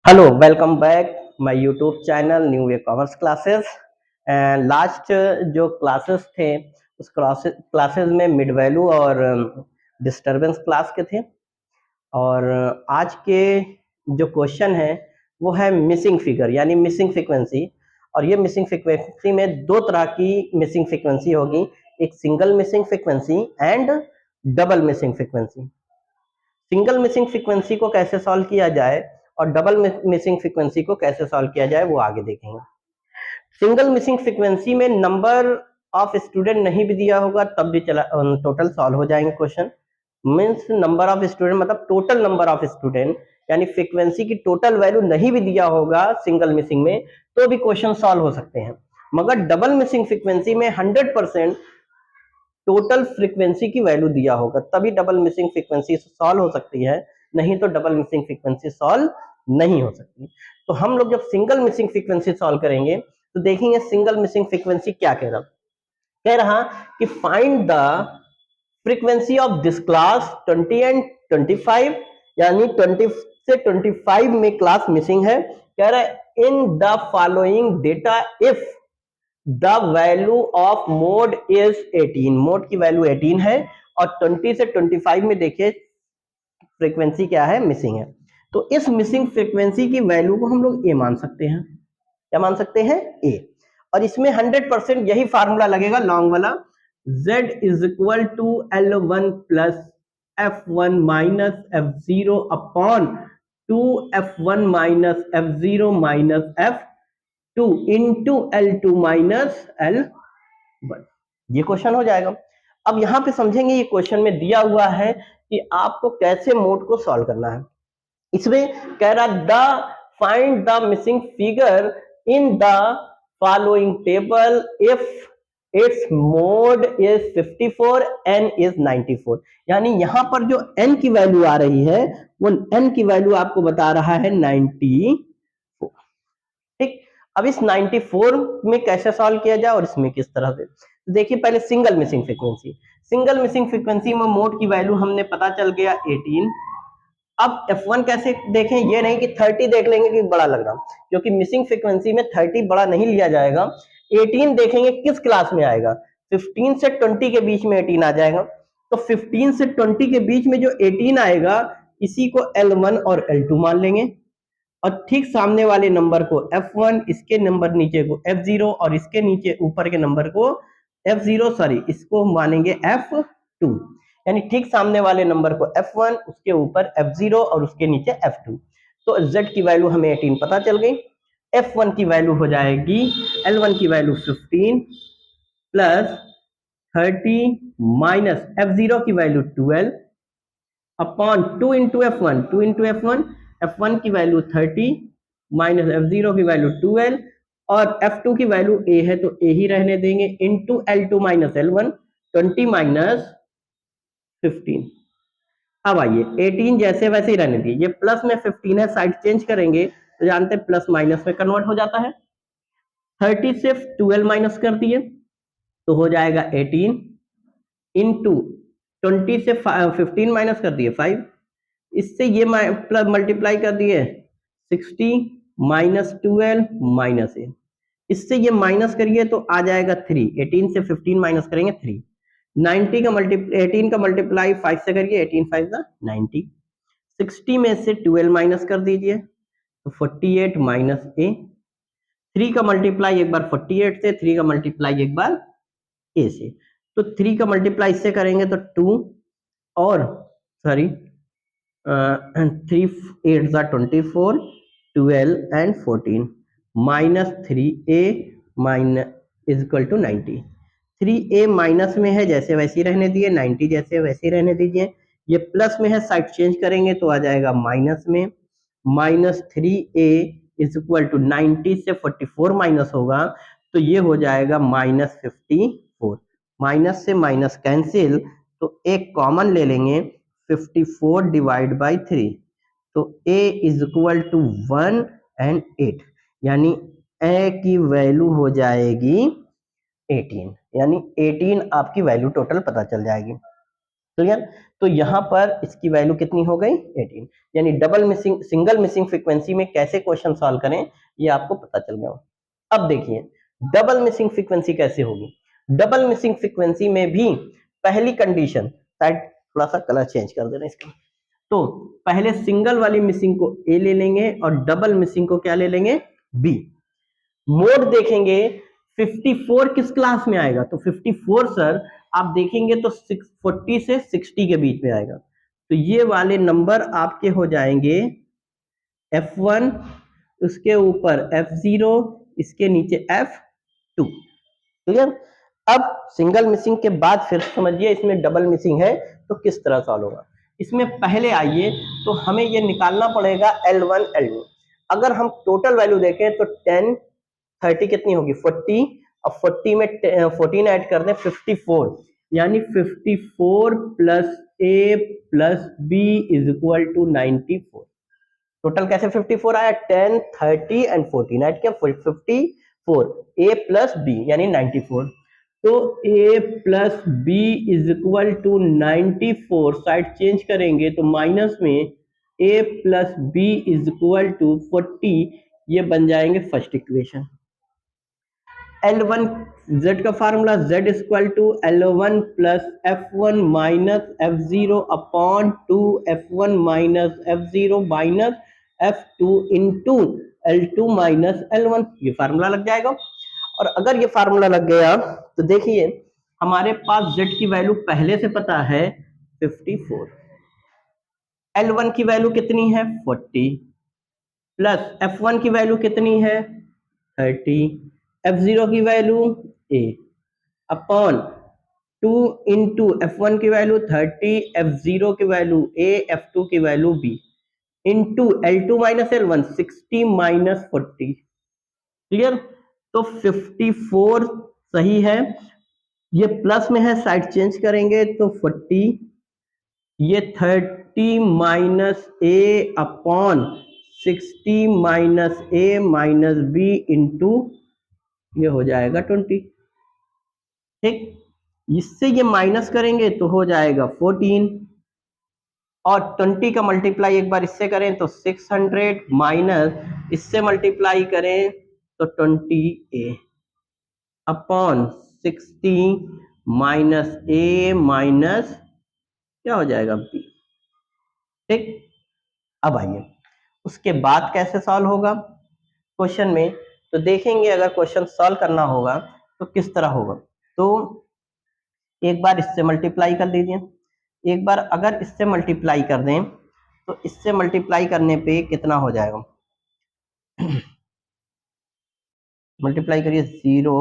Hello, welcome back my YouTube channel new way commerce classes. And last जो classes थे उस classes में mid value और disturbance class के थे। और आज के जो क्वेश्चन है वो है मिसिंग फिगर यानी मिसिंग फ्रीक्वेंसी। और ये मिसिंग फ्रीक्वेंसी में दो तरह की मिसिंग फ्रीक्वेंसी होगी, एक single missing frequency and double missing frequency. Single missing frequency को कैसे सॉल्व किया जाए और डबल मिसिंग फ्रीक्वेंसी को कैसे सॉल्व किया जाए वो आगे देखेंगे। सिंगल मिसिंग फ्रीक्वेंसी में नंबर ऑफ स्टूडेंट नहीं भी दिया होगा तब भी चला टोटल सॉल्व हो जाएंगे question. Means number of student मतलब टोटल नंबर ऑफ स्टूडेंट, यानी फ्रीक्वेंसी की टोटल वैल्यू नहीं भी दिया होगा सिंगल मिसिंग में तो भी क्वेश्चन सॉल्व हो सकते हैं। मगर डबल मिसिंग फ्रीक्वेंसी में 100% टोटल फ्रीक्वेंसी की वैल्यू दिया होगा तभी डबल मिसिंग फ्रीक्वेंसी सॉल्व हो सकती है, नहीं तो डबल मिसिंग फ्रीक्वेंसी सॉल्व नहीं हो सकती। तो हम लोग जब सिंगल मिसिंग फ्रीक्वेंसी सॉल्व करेंगे तो देखेंगे सिंगल मिसिंग फ्रीक्वेंसी क्या कह रहा कि find the frequency of this class 20 and 25, यानी 20 से 25 में क्लास मिसिंग है। कह रहा है in the following data if the value of mode is 18, mode की वैल्यू 18 है और 20 से 25 में देखिए फ्रीक्वेंसी क्या है, मिसिंग है। तो इस मिसिंग फ्रीक्वेंसी की वैल्यू को हम लोग ए मान सकते हैं। क्या मान सकते हैं? ए। और इसमें 100% यही फार्मूला लगेगा लॉन्ग वाला, z is equal to L1 plus F1 minus F0 upon 2F1 minus F0 minus F2 into L2 minus L1। ये क्वेश्चन हो जाएगा। अब यहां पे समझेंगे ये क्वेश्चन में दिया हुआ है कि आपको कैसे मोड को सॉल्व करना है। इसमें कह रहा the find the missing figure in the following table if it's mode is 54 n is 94, यानी यहां पर जो n की वैल्यू आ रही है वो n की वैल्यू आपको बता रहा है 94। ठीक, अब इस 94 में कैसे सॉल्व किया जाए और इसमें किस तरह से, तो देखिए पहले single missing frequency. Single missing frequency में मोड की वैल्यू हमने पता चल गया 18। अब F1 कैसे देखें, ये नहीं कि 30 देख लेंगे कि बड़ा लग रहा, क्योंकि मिसिंग फ्रीक्वेंसी में 30 बड़ा नहीं लिया जाएगा। 18 देखेंगे किस क्लास में आएगा, 15 से 20 के बीच में 18 आ जाएगा। तो 15 से 20 के बीच में जो 18 आएगा इसी को L1 और L2 मान लेंगे और ठीक सामने वाले नंबर को F1, इसके नंबर नीचे को F0 और इसके नीचे ऊपर के नंबर को F0 सॉरी इसको मानेंगे F2, यानी ठीक सामने वाले नंबर को F1, उसके ऊपर F0 और उसके नीचे F2। तो Z की वैल्यू हमें 18 पता चल गई। F1 की वैल्यू हो जाएगी, L1 की वैल्यू 15 प्लस 30 माइनस F0 की value 12 upon 2 into F1, 2 into F1, F1 की वैल्यू 30 माइनस F0 की वैल्यू 12 और F2 की वैल्यू A है तो A ही रहने देंगे into L2 minus L1, 20 minus 15। अब आइए 18 जैसे वैसे ही रहने दीजिए, ये प्लस में 15 है, साइड चेंज करेंगे तो जानते हैं प्लस माइनस में कन्वर्ट हो जाता है। 30 से 12 माइनस कर दिए तो हो जाएगा 18 इंटू 20 से 15 माइनस कर दिए 5, इससे ये मल्टीप्लाई कर दिए 60 माइनस 12 माइनस ए, इससे ये माइनस करिए तो आ जाएगा 3, 18 से 15 माइनस करेंगे 3, 90 का 18 का मल्टीप्लाई 5 से करिए, 18 5 का 90, 60 में से 12 माइनस कर दीजिए तो 48 माइनस ए, 3 का मल्टीप्लाई एक बार 48 से, 3 का मल्टीप्लाई एक बार ए से, तो 3 का मल्टीप्लाई इससे करेंगे तो 2 और sorry 3 8 24, 12 and 14 minus 3a minus is equal to 90। 3a minus में है जैसे वैसे ही रहने दिए, 90 जैसे वैसे ही रहने दीजिए। ये प्लस में है, साइड चेंज करेंगे तो आ जाएगा माइनस में, minus 3a is equal to 90 से 44 माइनस होगा तो ये हो जाएगा माइनस 54। माइनस से माइनस कैंसिल तो एक कॉमन ले लेंगे, 54 डिवाइड बाई 3, तो a is equal to 1 and 8, यानी a की वैल्यू हो जाएगी 18, यानी 18 आपकी वैल्यू टोटल पता चल जाएगी। क्लियर? तो यहाँ पर इसकी वैल्यू कितनी हो गई 18। यानी double missing single missing frequency में कैसे क्वेश्चन सॉल्व करें ये आपको पता चल गया। अब देखिए डबल मिसिंग फ्रीक्वेंसी कैसे होगी। डबल मिसिंग फ्रीक्वेंसी में भी पहली कंडीशन, शायद थोड़ा सा कलर चेंज कर देना इसका, तो पहले सिंगल वाली मिसिंग को ए ले लेंगे और डबल मिसिंग को क्या ले लेंगे बी। मोड देखेंगे 54 किस क्लास में आएगा, तो 54 सर आप देखेंगे तो 40 से 60 के बीच में आएगा। तो ये वाले नंबर आपके हो जाएंगे F1, उसके ऊपर F0, इसके नीचे F2। क्लियर। अब सिंगल मिसिंग के बाद फिर समझिए इसमें डबल मिसिंग है तो किस तरह सॉल्व होगा। इसमें पहले आइए तो हमें ये निकालना पड़ेगा L1 L2। अगर हम टोटल वैल्यू देखें तो 10 30 कितनी होगी 40, अब 40 में 14 ऐड कर दें 54, यानी 54 plus a plus B is equal to 94। Total कैसे 54 आया, 10 30 एंड 14 ऐड किया 54, ए प्लस बी यानी 94। तो a plus B is equal to 94, side change करेंगे तो माइनस में a plus B is equal to 40, ये बन जाएंगे फर्स्ट इक्वेशन। L1 z का formula z equal to L1 plus F1 minus F0 upon 2 F1 minus F0 minus F2 into L2 minus L1, ये formula लग जाएगा। और अगर ये फार्मूला लग गया तो देखिए हमारे पास z की वैल्यू पहले से पता है 54, L1 की वैल्यू कितनी है 40, प्लस F1 की वैल्यू कितनी है 30, F0 की value a upon 2 into F1 की वैल्यू 30, F0 की वैल्यू a, F2 की value b into L2 minus L1 60 minus 40। Clear. तो 54 सही है, ये प्लस में है साइड चेंज करेंगे तो 40, ये 30 माइनस ए अपॉन 60 माइनस ए माइनस बी इंटू ये हो जाएगा 20। ठीक, इससे ये माइनस करेंगे तो हो जाएगा 14 और 20 का मल्टीप्लाई एक बार इससे करें तो 600 माइनस इससे मल्टीप्लाई करें तो 20a अपॉन 60 माइनस ए माइनस क्या हो जाएगा b। ठीक, अब आइए उसके बाद कैसे सॉल्व होगा क्वेश्चन में, तो देखेंगे अगर क्वेश्चन सॉल्व करना होगा तो किस तरह होगा। तो एक बार इससे मल्टीप्लाई कर दीजिए, एक बार अगर इससे मल्टीप्लाई कर दें तो इससे मल्टीप्लाई करने पे कितना हो जाएगा मल्टीप्लाई करिए 0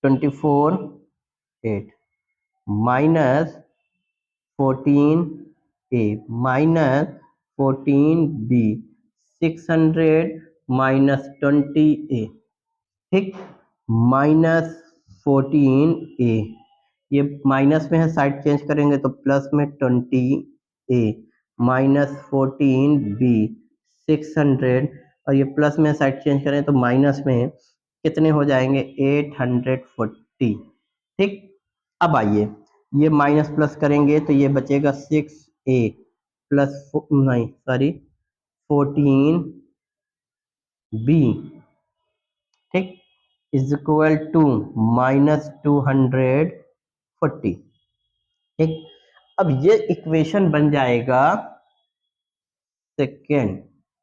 24 8 minus 14 a minus 14 b 600 minus 20 a। ठीक, माइनस 14 a, ये माइनस में है साइड चेंज करेंगे तो प्लस में 20 a माइनस 14 b 600 और ये प्लस में साइड चेंज करें तो माइनस में कितने हो जाएंगे 840। ठीक, अब आइए ये माइनस प्लस करेंगे तो ये बचेगा 6a प्लस नहीं सॉरी 14b। ठीक, इज इक्वल टू माइनस 240। ठीक, अब ये इक्वेशन बन जाएगा सेकेंड,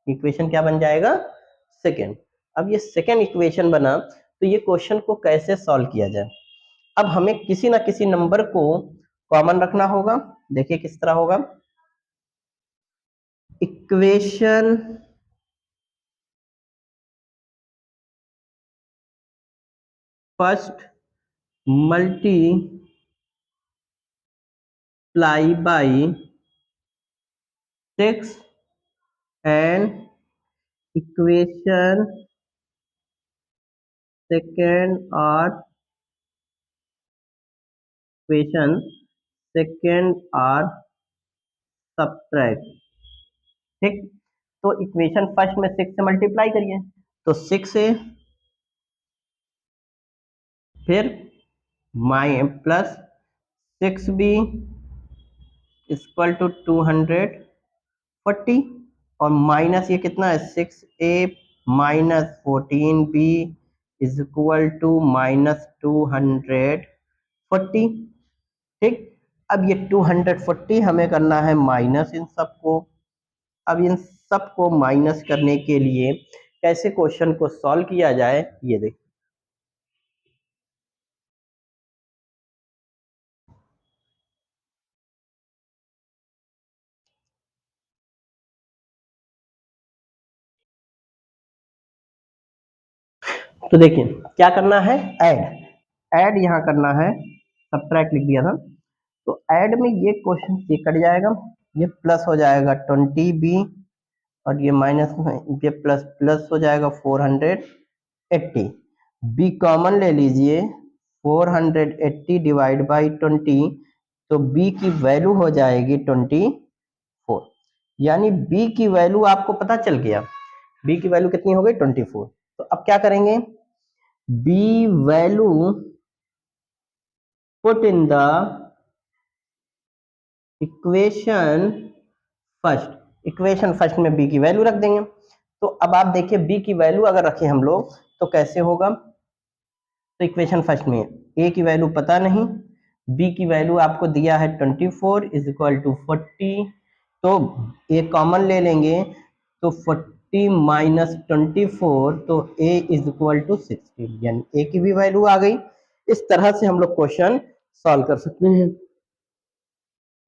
इक्वेशन क्या बन जाएगा सेकेंड। अब ये सेकेंड इक्वेशन बना तो ये क्वेश्चन को कैसे सॉल्व किया जाए। अब हमें किसी ना किसी नंबर को कॉमन रखना होगा, देखिए किस तरह होगा। Equation first multiply by 6 and equation second और इक्वेशन सेकेंड और सब्ट्रैक्ट। ठीक, तो इक्वेशन फर्स्ट में 6 से मल्टीप्लाई करिए तो 6 से फिर माइ प्लस 6b इक्वल टू 240 और माइनस ये कितना है 6a minus 14b is equal to minus 240। ठीक, अब ये 240 हमें करना है माइनस इन सबको। अब इन सबको माइनस करने के लिए कैसे क्वेश्चन को सॉल्व किया जाए ये देखिए। तो देखिए क्या करना है, ऐड ऐड यहाँ करना है, सब्ट्रैक्ट लिख दिया था। तो ऐड में ये क्वेश्चन ये कट जाएगा, ये प्लस हो जाएगा 20b और ये माइनस में ये प्लस प्लस हो जाएगा 480। b कॉमन ले लीजिए, 480 डिवाइड बाई 20, तो b की वैल्यू हो जाएगी 24। यानी b की वैल्यू आपको पता चल गया, b की वैल्यू कितनी हो गई 24। तो अब क्या करेंगे, b value put in the equation first, equation first में b की वैल्यू रख देंगे। तो अब आप देखिए b की वैल्यू अगर रखें हम लोग तो कैसे होगा। तो इक्वेशन फर्स्ट में a की वैल्यू पता नहीं, b की वैल्यू आपको दिया है 24 इज इक्वल टू 40, तो a कॉमन ले लेंगे तो 40 माइनस 24, तो a इज इक्वल टू 60, यानी a की भी वैल्यू आ गई। इस तरह से हम लोग क्वेश्चन सॉल्व कर सकते हैं।